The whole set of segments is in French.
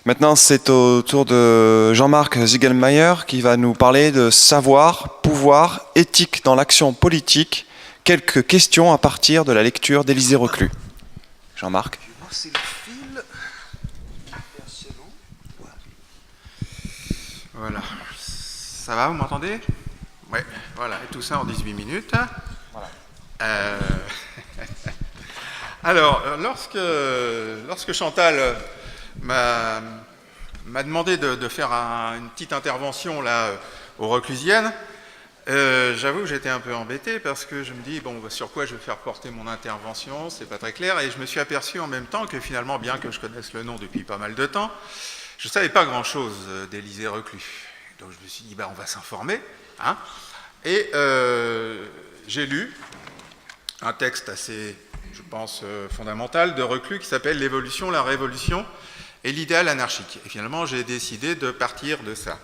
Maintenant, c'est au tour de Jean-Marc Ziegelmeier qui va nous parler de savoir, pouvoir, éthique dans l'action politique. Quelques questions à partir de la lecture d'Élisée Reclus. Jean-Marc. C'est le fil. C'est bon. Voilà. Ça va, vous m'entendez? Oui, voilà. Et tout ça en 18 minutes. Voilà. Alors, lorsque Chantal m'a demandé de faire une petite intervention là aux Reclusiennes, j'avoue que j'étais un peu embêté parce que je me dis, bon, sur quoi je vais faire porter mon intervention, c'est pas très clair, et je me suis aperçu en même temps que finalement, bien que je connaisse le nom depuis pas mal de temps, je ne savais pas grand-chose d'Élisée Reclus. Donc je me suis dit, on va s'informer, hein, et j'ai lu un texte assez, je pense, fondamental de Reclus qui s'appelle « L'évolution, la révolution et l'idéal anarchique ». Et finalement, j'ai décidé de partir de ça.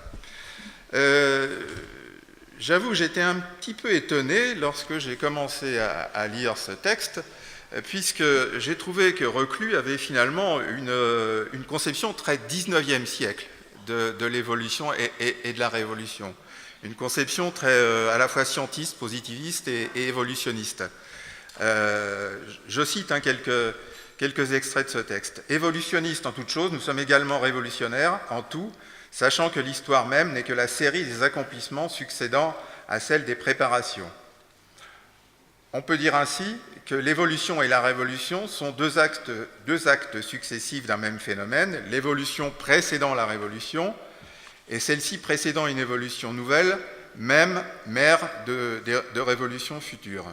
J'avoue que j'étais un petit peu étonné lorsque j'ai commencé à lire ce texte, puisque j'ai trouvé que Reclus avait finalement une conception très 19e siècle de l'évolution et de la révolution. Une conception très à la fois scientiste, positiviste et évolutionniste. Je cite quelques extraits de ce texte. « Évolutionniste en toute chose, nous sommes également révolutionnaires en tout, sachant que l'histoire même n'est que la série des accomplissements succédant à celle des préparations. On peut dire ainsi que l'évolution et la révolution sont deux actes successifs d'un même phénomène, l'évolution précédant la révolution, et celle-ci précédant une évolution nouvelle, même mère de révolutions futures.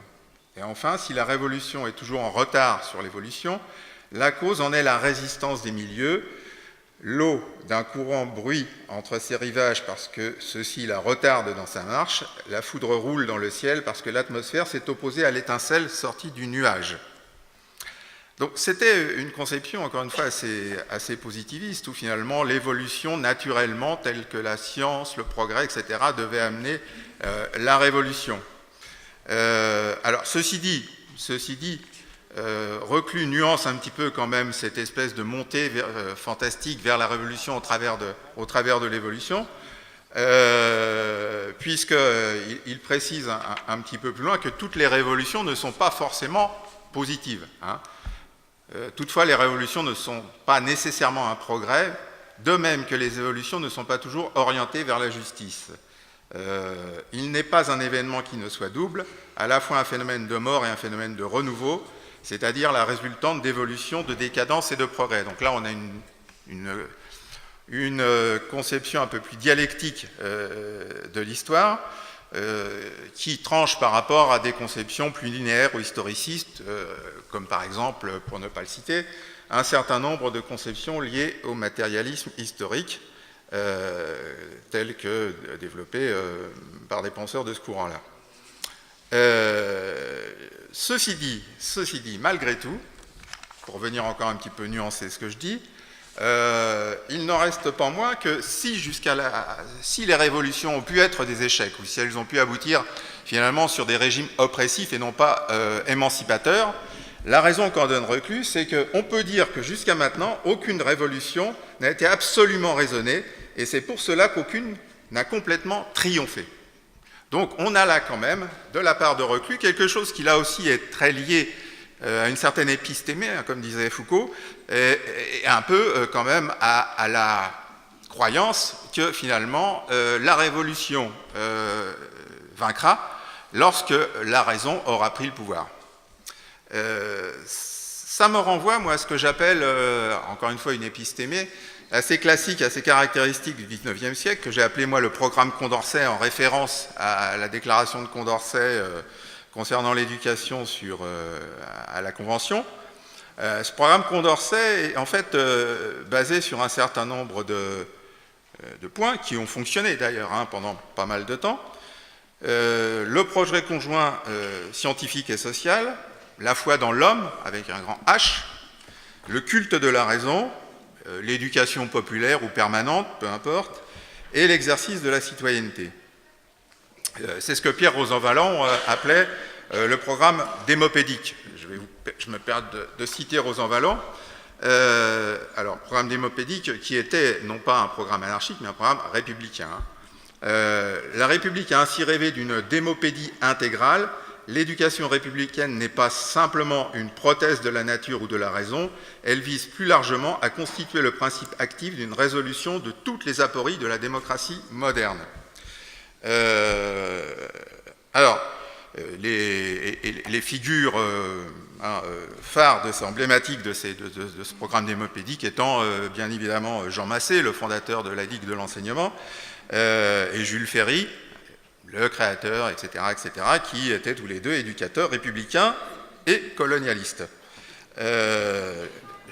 Et enfin, si la révolution est toujours en retard sur l'évolution, la cause en est la résistance des milieux. L'eau d'un courant bruit entre ses rivages parce que ceux-ci la retardent dans sa marche, la foudre roule dans le ciel parce que l'atmosphère s'est opposée à l'étincelle sortie du nuage. » Donc c'était une conception, encore une fois, assez positiviste, où finalement l'évolution naturellement, telle que la science, le progrès, etc., devait amener la révolution. Alors, ceci dit, Reclus nuance un petit peu quand même cette espèce de montée fantastique vers la révolution au travers de l'évolution, puisqu'il précise un petit peu plus loin que toutes les révolutions ne sont pas forcément positives. Hein. Toutefois, les révolutions ne sont pas nécessairement un progrès, de même que les évolutions ne sont pas toujours orientées vers la justice. Il n'est pas un événement qui ne soit double, à la fois un phénomène de mort et un phénomène de renouveau, c'est-à-dire la résultante d'évolution, de décadence et de progrès. Donc là, on a une conception un peu plus dialectique de l'histoire, qui tranche par rapport à des conceptions plus linéaires ou historicistes, comme par exemple, pour ne pas le citer, un certain nombre de conceptions liées au matérialisme historique, telles que développées par des penseurs de ce courant-là. Ceci dit, malgré tout, pour venir encore un petit peu nuancer ce que je dis, il n'en reste pas moins que si les révolutions ont pu être des échecs, ou si elles ont pu aboutir finalement sur des régimes oppressifs et non pas émancipateurs, la raison qu'en donne Reclus, c'est qu'on peut dire que jusqu'à maintenant, aucune révolution n'a été absolument raisonnée, et c'est pour cela qu'aucune n'a complètement triomphé. Donc on a là quand même, de la part de Reclus, quelque chose qui là aussi est très lié à une certaine épistémée, hein, comme disait Foucault, et un peu quand même à la croyance que finalement la révolution vaincra lorsque la raison aura pris le pouvoir. Ça me renvoie, moi, à ce que j'appelle, encore une fois, une épistémée assez classique, assez caractéristique du XIXe siècle, que j'ai appelé, moi, le programme Condorcet, en référence à la déclaration de Condorcet concernant l'éducation à la Convention. Ce programme Condorcet est en fait basé sur un certain nombre de points qui ont fonctionné d'ailleurs pendant pas mal de temps. Le projet conjoint scientifique et social, la foi dans l'homme, avec un grand H, le culte de la raison, l'éducation populaire ou permanente, peu importe, et l'exercice de la citoyenneté. C'est ce que Pierre Rosanvallon appelait le programme démopédique. Je me permets de citer Rosanvallon. Alors, programme démopédique qui était non pas un programme anarchique, mais un programme républicain. La République a ainsi rêvé d'une démopédie intégrale. L'éducation républicaine n'est pas simplement une prothèse de la nature ou de la raison, elle vise plus largement à constituer le principe actif d'une résolution de toutes les apories de la démocratie moderne. Les figures phares, emblématiques de ce programme démopédique étant bien évidemment Jean Massé, le fondateur de la Ligue de l'enseignement, et Jules Ferry, le créateur, etc., qui étaient tous les deux éducateurs républicains et colonialistes. Je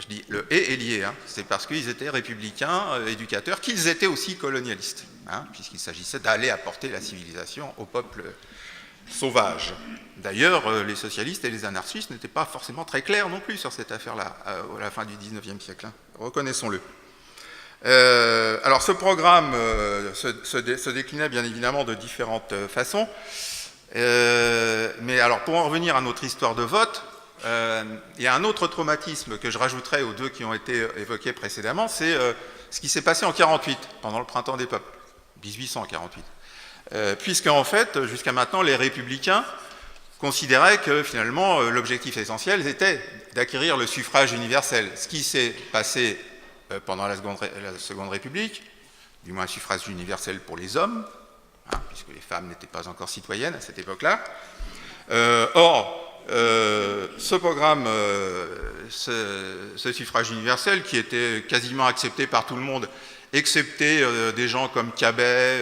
dis le « et » est lié, hein, c'est parce qu'ils étaient républicains, éducateurs, qu'ils étaient aussi colonialistes, hein, puisqu'il s'agissait d'aller apporter la civilisation au peuple sauvage. D'ailleurs, les socialistes et les anarchistes n'étaient pas forcément très clairs non plus sur cette affaire-là, à la fin du XIXe siècle, hein, reconnaissons-le. Alors ce programme se déclinait bien évidemment de différentes façons, mais alors pour en revenir à notre histoire de vote, il y a un autre traumatisme que je rajouterais aux deux qui ont été évoqués précédemment, c'est ce qui s'est passé en 1948, pendant le printemps des peuples, 1848, puisque en fait, jusqu'à maintenant, les républicains considéraient que finalement l'objectif essentiel était d'acquérir le suffrage universel, ce qui s'est passé pendant la Seconde République, du moins un suffrage universel pour les hommes, hein, puisque les femmes n'étaient pas encore citoyennes à cette époque-là. Ce programme, ce suffrage universel, qui était quasiment accepté par tout le monde, excepté des gens comme Cabet,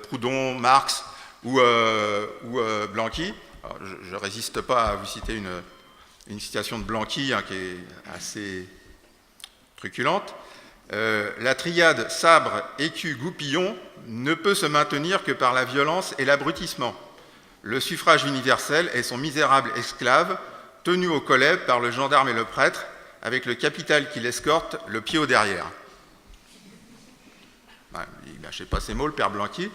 Proudhon, Marx ou Blanqui. Alors, je ne résiste pas à vous citer une citation de Blanqui, hein, qui est assez truculente. La triade sabre, écu, goupillon ne peut se maintenir que par la violence et l'abrutissement. Le suffrage universel est son misérable esclave, tenu au collet par le gendarme et le prêtre, avec le capital qui l'escorte, le pied au derrière. Il ne lâchait pas ces mots, le père Blanqui.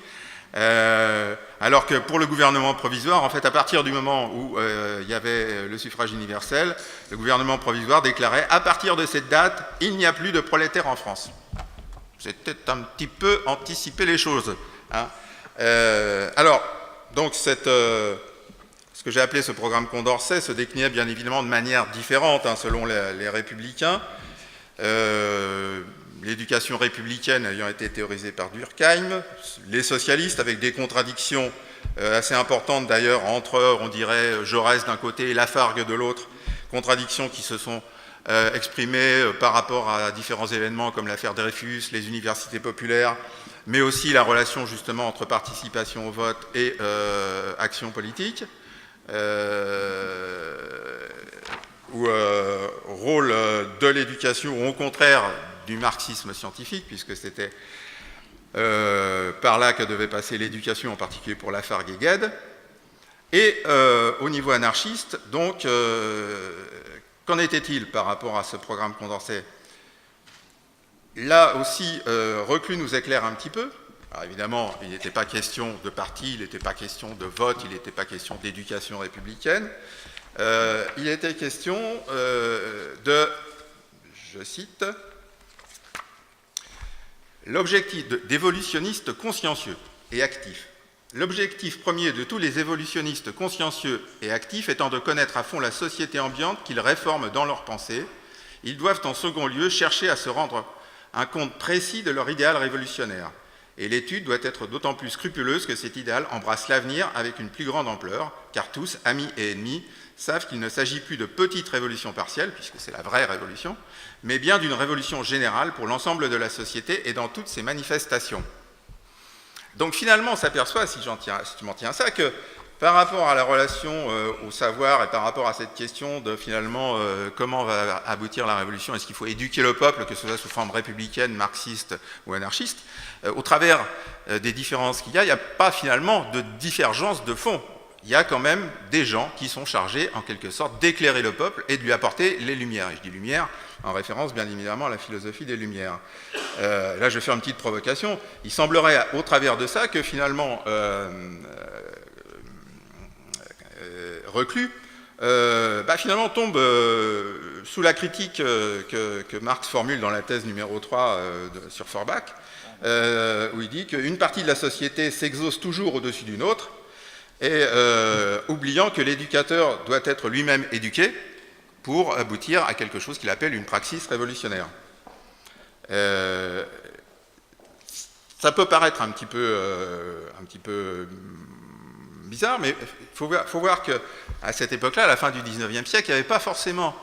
Alors que pour le gouvernement provisoire, en fait, à partir du moment où il y avait le suffrage universel, le gouvernement provisoire déclarait « à partir de cette date, il n'y a plus de prolétaires en France ». C'était un petit peu anticiper les choses, hein. Donc, ce que j'ai appelé ce programme Condorcet se déclinait bien évidemment de manière différente, hein, selon les républicains. L'éducation républicaine ayant été théorisée par Durkheim, les socialistes avec des contradictions assez importantes d'ailleurs entre, on dirait, Jaurès d'un côté et Lafargue de l'autre, contradictions qui se sont exprimées par rapport à différents événements comme l'affaire Dreyfus, les universités populaires, mais aussi la relation justement entre participation au vote et action politique, ou rôle de l'éducation, ou au contraire du marxisme scientifique, puisque c'était par là que devait passer l'éducation, en particulier pour Lafargue et Gued. Et au niveau anarchiste, donc, qu'en était-il par rapport à ce programme Condorcet ? Là aussi, Reclus nous éclaire un petit peu. Alors évidemment, il n'était pas question de parti, il n'était pas question de vote, il n'était pas question d'éducation républicaine. Il était question je cite, l'objectif d'évolutionnistes consciencieux et actifs. L'objectif premier de tous les évolutionnistes consciencieux et actifs étant de connaître à fond la société ambiante qu'ils réforment dans leur pensée, ils doivent en second lieu chercher à se rendre un compte précis de leur idéal révolutionnaire. Et l'étude doit être d'autant plus scrupuleuse que cet idéal embrasse l'avenir avec une plus grande ampleur, car tous, amis et ennemis, savent qu'il ne s'agit plus de petites révolutions partielles, puisque c'est la vraie révolution, mais bien d'une révolution générale pour l'ensemble de la société et dans toutes ses manifestations. Donc finalement, on s'aperçoit, si tu m'en tiens à ça, que par rapport à la relation au savoir et par rapport à cette question de finalement comment va aboutir la révolution, est-ce qu'il faut éduquer le peuple, que ce soit sous forme républicaine, marxiste ou anarchiste, au travers des différences qu'il y a, il n'y a pas finalement de divergence de fond. Il y a quand même des gens qui sont chargés en quelque sorte d'éclairer le peuple et de lui apporter les lumières. Et je dis lumière en référence bien évidemment à la philosophie des Lumières. Là je vais faire une petite provocation. Il semblerait au travers de ça que finalement Reclus finalement tombe sous la critique que Marx formule dans la thèse numéro 3 sur Forbach, où il dit qu'une partie de la société s'exauce toujours au-dessus d'une autre, et oubliant que l'éducateur doit être lui-même éduqué pour aboutir à quelque chose qu'il appelle une praxis révolutionnaire. Ça peut paraître un petit peu bizarre, mais il faut voir qu'à cette époque-là, à la fin du XIXe siècle, il n'y avait pas forcément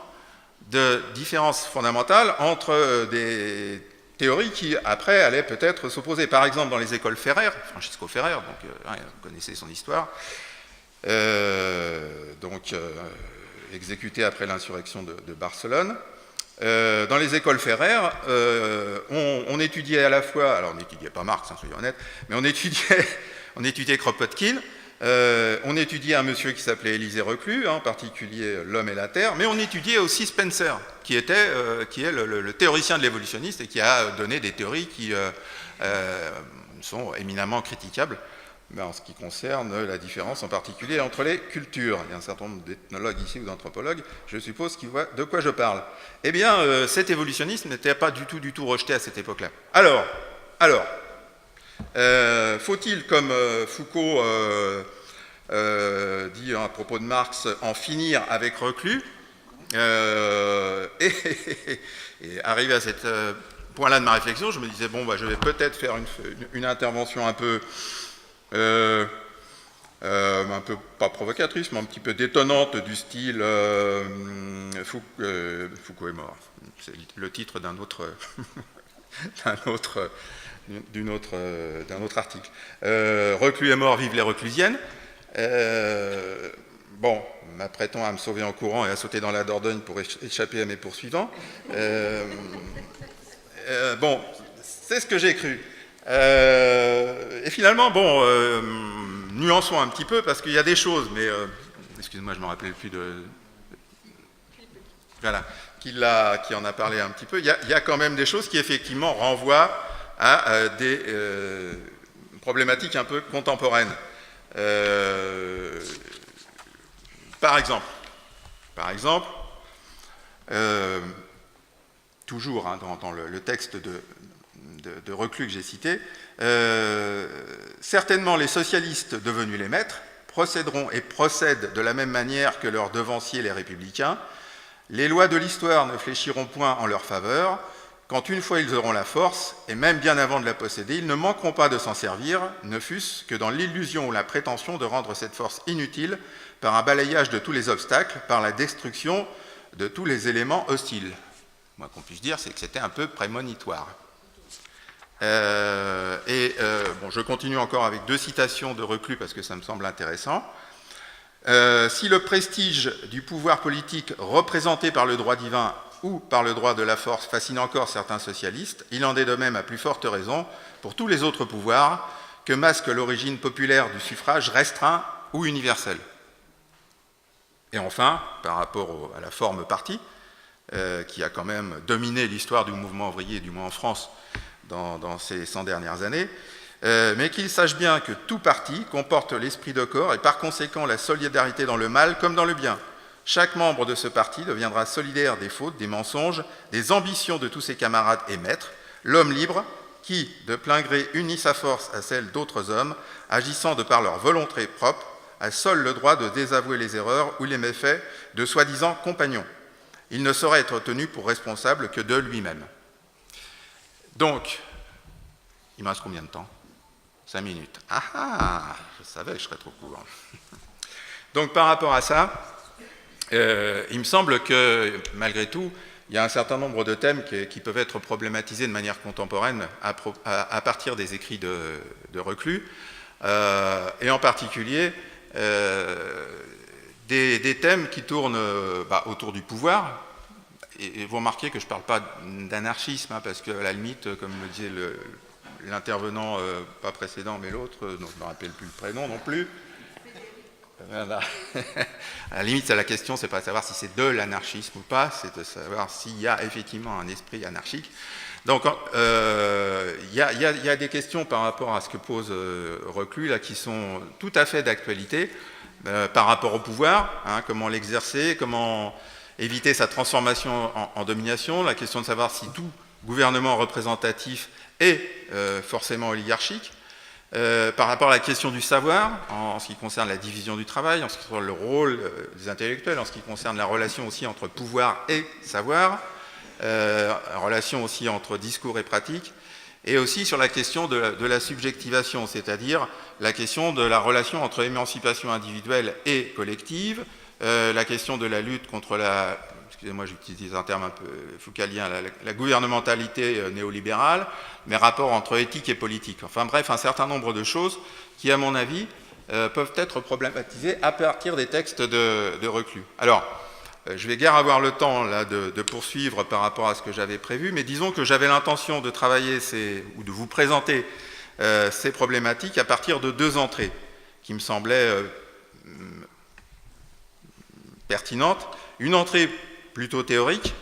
de différence fondamentale entre des théories qui, après, allaient peut-être s'opposer. Par exemple, dans les écoles Ferrer, Francisco Ferrer, donc, vous connaissez son histoire, exécuté après l'insurrection de Barcelone. Dans les écoles Ferrer, on étudiait à la fois, alors on n'étudiait pas Marx, soyons honnêtes, mais on étudiait Kropotkin, on étudiait un monsieur qui s'appelait Élisée Reclus, en particulier L'homme et la terre, mais on étudiait aussi Spencer, qui est le théoricien de l'évolutionniste et qui a donné des théories qui sont éminemment critiquables en ce qui concerne la différence en particulier entre les cultures. Il y a un certain nombre d'ethnologues ici ou d'anthropologues, je suppose, qui voient de quoi je parle. Eh bien, cet évolutionnisme n'était pas du tout rejeté à cette époque-là. Alors, faut-il, comme Foucault dit à propos de Marx, en finir avec Reclus et arrivé à ce point-là de ma réflexion, je me disais, bon, je vais peut-être faire une intervention un peu pas provocatrice, mais un petit peu détonnante, du style Foucault est mort. C'est le titre d'un autre article. Reclus est mort, vive les reclusiennes. M'apprêtant à me sauver en courant et à sauter dans la Dordogne pour échapper à mes poursuivants. C'est ce que j'ai cru. Et finalement, nuançons un petit peu, parce qu'il y a des choses, mais excusez-moi, je ne me rappelais plus voilà, qui en a parlé un petit peu. Il y a quand même des choses qui effectivement renvoient à des problématiques un peu contemporaines. Par exemple, toujours dans le texte de Reclus que j'ai cité, certainement les socialistes devenus les maîtres procéderont et procèdent de la même manière que leurs devanciers les républicains. Les lois de l'histoire ne fléchiront point en leur faveur. Quand une fois ils auront la force, et même bien avant de la posséder, ils ne manqueront pas de s'en servir, ne fût-ce que dans l'illusion ou la prétention de rendre cette force inutile par un balayage de tous les obstacles, par la destruction de tous les éléments hostiles. Moi, qu'on puisse dire, c'est que c'était un peu prémonitoire. Je continue encore avec 2 citations de Reclus parce que ça me semble intéressant. Si le prestige du pouvoir politique représenté par le droit divin ou par le droit de la force fascine encore certains socialistes, il en est de même à plus forte raison pour tous les autres pouvoirs que masque l'origine populaire du suffrage restreint ou universel. Et enfin, par rapport à la forme parti, qui a quand même dominé l'histoire du mouvement ouvrier, du moins en France, dans ces 100 dernières années, mais qu'il sache bien que tout parti comporte l'esprit de corps et par conséquent la solidarité dans le mal comme dans le bien. Chaque membre de ce parti deviendra solidaire des fautes, des mensonges, des ambitions de tous ses camarades et maîtres, l'homme libre qui, de plein gré, unit sa force à celle d'autres hommes, agissant de par leur volonté propre, a seul le droit de désavouer les erreurs ou les méfaits de soi-disant compagnons. Il ne saurait être tenu pour responsable que de lui-même. Donc, il me reste combien de temps ? 5 minutes. Je savais que je serais trop court. Donc, par rapport à ça, il me semble que, malgré tout, il y a un certain nombre de thèmes qui peuvent être problématisés de manière contemporaine à partir des écrits de Reclus, et en particulier des thèmes qui tournent autour du pouvoir. Et vous remarquez que je ne parle pas d'anarchisme, parce qu'à la limite, comme me disait l'intervenant, pas précédent, mais l'autre, dont je ne me rappelle plus le prénom non plus. Voilà. À la limite, la question, c'est pas de savoir si c'est de l'anarchisme ou pas, c'est de savoir s'il y a effectivement un esprit anarchique. Donc, il y a des questions par rapport à ce que pose Reclus, là, qui sont tout à fait d'actualité, par rapport au pouvoir, comment l'exercer, éviter sa transformation en domination, la question de savoir si tout gouvernement représentatif est forcément oligarchique, par rapport à la question du savoir, en ce qui concerne la division du travail, en ce qui concerne le rôle des intellectuels, en ce qui concerne la relation aussi entre pouvoir et savoir, relation aussi entre discours et pratique, et aussi sur la question de la subjectivation, c'est-à-dire la question de la relation entre émancipation individuelle et collective, la question de la lutte contre la, excusez-moi j'utilise un terme un peu foucalien, la gouvernementalité néolibérale, mais rapport entre éthique et politique. Enfin bref, un certain nombre de choses qui, à mon avis, peuvent être problématisées à partir des textes de Reclus. Alors, je vais guère avoir le temps là, de poursuivre par rapport à ce que j'avais prévu, mais disons que j'avais l'intention de travailler ou de vous présenter ces problématiques à partir de 2 entrées qui me semblaient pertinentes. Une entrée plutôt théorique,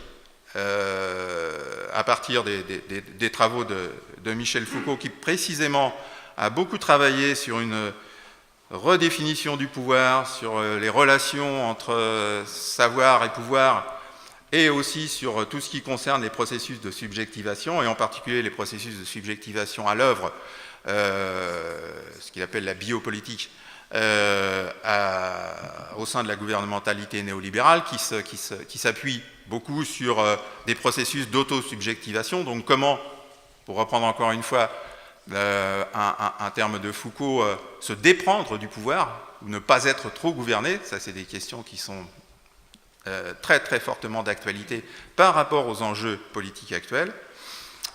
à partir des travaux de Michel Foucault, qui précisément a beaucoup travaillé sur une redéfinition du pouvoir, sur les relations entre savoir et pouvoir, et aussi sur tout ce qui concerne les processus de subjectivation, et en particulier les processus de subjectivation à l'œuvre, ce qu'il appelle la biopolitique, au sein de la gouvernementalité néolibérale, qui s'appuie beaucoup sur des processus d'auto-subjectivation. Donc comment, pour reprendre encore une fois un terme de Foucault, se déprendre du pouvoir, ou ne pas être trop gouverné, ça c'est des questions qui sont très très fortement d'actualité par rapport aux enjeux politiques actuels.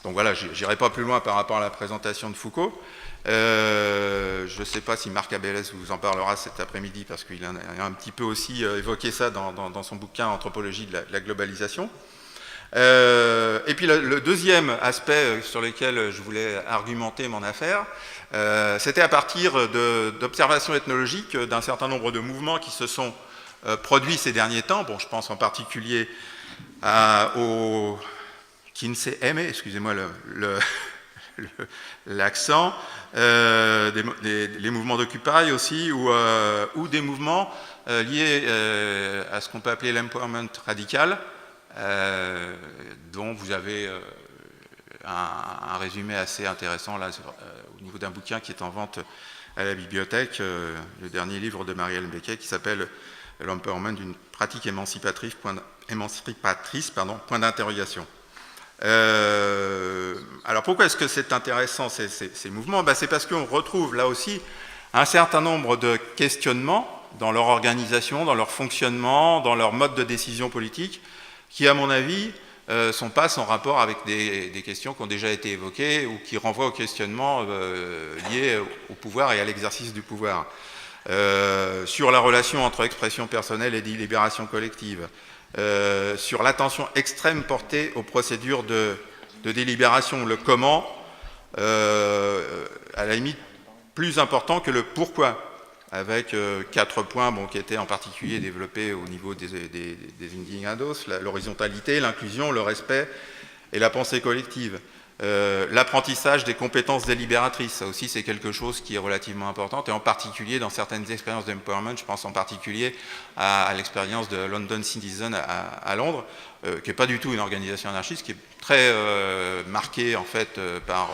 Donc voilà, je n'irai pas plus loin par rapport à la présentation de Foucault. Je ne sais pas si Marc Abélès vous en parlera cet après-midi, parce qu'il a un petit peu aussi évoqué ça dans son bouquin Anthropologie de la globalisation. Et puis le deuxième aspect sur lequel je voulais argumenter mon affaire, c'était à partir d'observations ethnologiques d'un certain nombre de mouvements qui se sont produits ces derniers temps. Bon, je pense en particulier au Kinsey Aimé, excusez-moi l'accent, les mouvements d'Occupy aussi, ou des mouvements liés à ce qu'on peut appeler l'empowerment radical, dont vous avez un résumé assez intéressant là, au niveau d'un bouquin qui est en vente à la bibliothèque, le dernier livre de Marielle Becquet qui s'appelle L'empowerment d'une pratique émancipatrice, point d'interrogation. Alors pourquoi est-ce que c'est intéressant ces mouvements? C'est parce qu'on retrouve là aussi un certain nombre de questionnements dans leur organisation, dans leur fonctionnement, dans leur mode de décision politique, qui à mon avis sont pas sans rapport avec des questions qui ont déjà été évoquées ou qui renvoient aux questionnements liés au pouvoir et à l'exercice du pouvoir. Sur la relation entre expression personnelle et délibération collective, sur l'attention extrême portée aux procédures de délibération, le comment, à la limite plus important que le pourquoi, avec 4 points qui étaient en particulier développés au niveau des indignados, l'horizontalité, l'inclusion, le respect et la pensée collective. L'apprentissage des compétences délibératrices, ça aussi c'est quelque chose qui est relativement important, et en particulier dans certaines expériences d'empowerment, je pense en particulier à l'expérience de London Citizen à Londres, qui n'est pas du tout une organisation anarchiste, qui est très marquée en fait par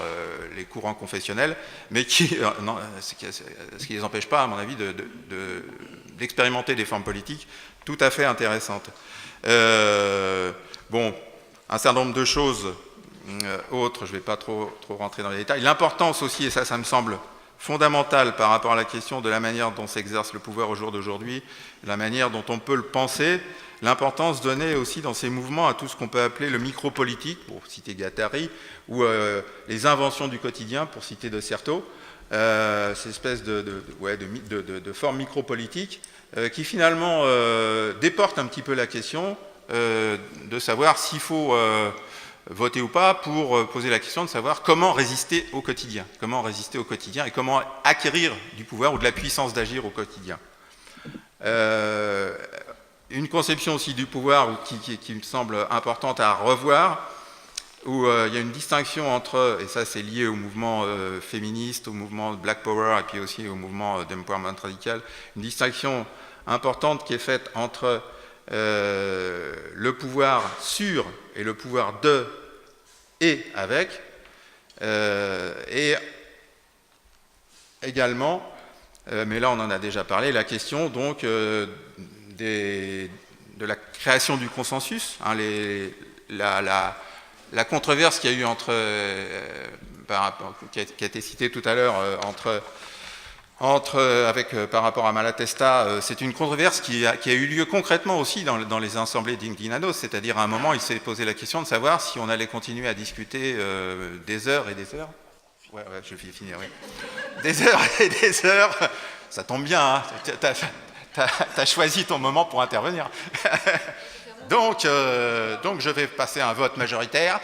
les courants confessionnels, mais ce qui ne les empêche pas, à mon avis, d'expérimenter des formes politiques tout à fait intéressantes. Bon, un certain nombre de choses autres, je ne vais pas trop rentrer dans les détails. L'importance aussi, et ça me semble fondamental par rapport à la question de la manière dont s'exerce le pouvoir au jour d'aujourd'hui, la manière dont on peut le penser, l'importance donnée aussi dans ces mouvements à tout ce qu'on peut appeler le micro-politique, pour citer Guattari, ou les inventions du quotidien, pour citer de Certeau, ces espèces de formes micro-politiques qui finalement déportent un petit peu la question de savoir s'il faut voter ou pas, pour poser la question de savoir comment résister au quotidien et comment acquérir du pouvoir ou de la puissance d'agir au quotidien. Une conception aussi du pouvoir qui me semble importante à revoir, où il y a une distinction entre, et ça c'est lié au mouvement féministe, au mouvement de Black Power et puis aussi au mouvement d'empowerment radical, une distinction importante qui est faite entre le pouvoir sur et le pouvoir de et avec, et également, mais là on en a déjà parlé, la question donc de la création du consensus, hein, la controverse qu'il y a eu entre, qui a été citée tout à l'heure, par rapport à Malatesta, c'est une controverse qui a eu lieu concrètement aussi dans les assemblées d'Indignados, c'est-à-dire à un moment il s'est posé la question de savoir si on allait continuer à discuter des heures et des heures. Ouais, je vais finir, oui. Des heures et des heures, ça tombe bien, hein, t'as choisi ton moment pour intervenir. Donc je vais passer à un vote majoritaire.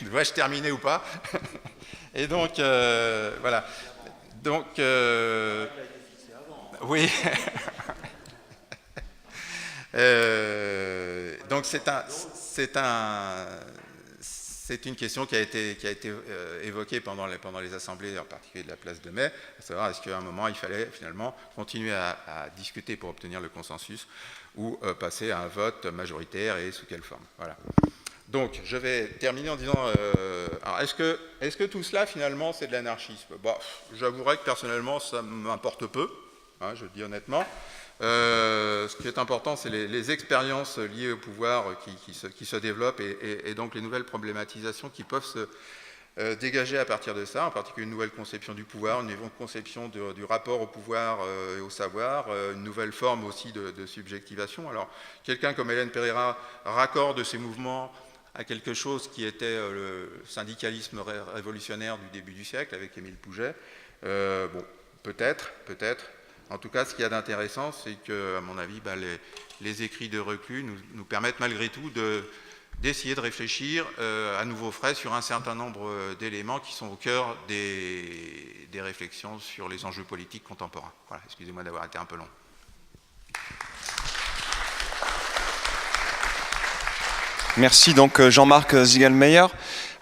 Dois-je terminer ou pas? Et donc, voilà. Donc, oui. Donc c'est une question qui a été évoquée pendant les assemblées, en particulier de la place de Mai, à savoir est-ce qu'à un moment il fallait finalement continuer à discuter pour obtenir le consensus ou passer à un vote majoritaire et sous quelle forme. Voilà. Donc, je vais terminer en disant, alors est-ce que tout cela, finalement, c'est de l'anarchisme? Bon, j'avouerai que personnellement, ça m'importe peu, hein, je le dis honnêtement. Ce qui est important, c'est les expériences liées au pouvoir qui se développent et donc les nouvelles problématisations qui peuvent se dégager à partir de ça, en particulier une nouvelle conception du pouvoir, une nouvelle conception du rapport au pouvoir et au savoir, une nouvelle forme aussi de subjectivation. Alors, quelqu'un comme Hélène Pereira raccorde ces mouvements à quelque chose qui était le syndicalisme révolutionnaire du début du siècle avec Émile Pouget. Bon, peut-être. En tout cas, ce qu'il y a d'intéressant, c'est que, à mon avis, les écrits de Reclus nous permettent malgré tout d'essayer de réfléchir à nouveau frais sur un certain nombre d'éléments qui sont au cœur des réflexions sur les enjeux politiques contemporains. Voilà, excusez-moi d'avoir été un peu long. Merci donc Jean-Marc Ziegelmeyer.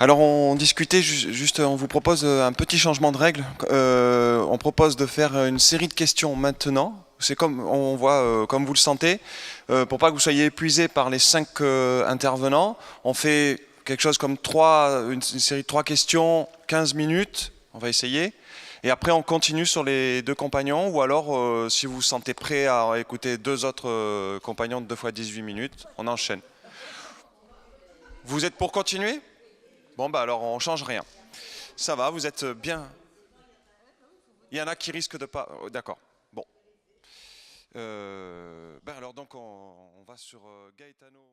Alors on discutait juste, on vous propose un petit changement de règle. On propose de faire une série de questions maintenant. C'est comme on voit, comme vous le sentez, pour pas que vous soyez épuisés par les 5 intervenants. On fait quelque chose comme une série de 3 questions, 15 minutes. On va essayer. Et après on continue sur les 2 compagnons. Ou alors, si vous vous sentez prêt à écouter 2 autres compagnons de 2 fois 18 minutes, on enchaîne. Vous êtes pour continuer? Bon, bah alors on change rien. Ça va, vous êtes bien. Il y en a qui risquent de pas. D'accord. Bon. Alors donc on va sur Gaetano.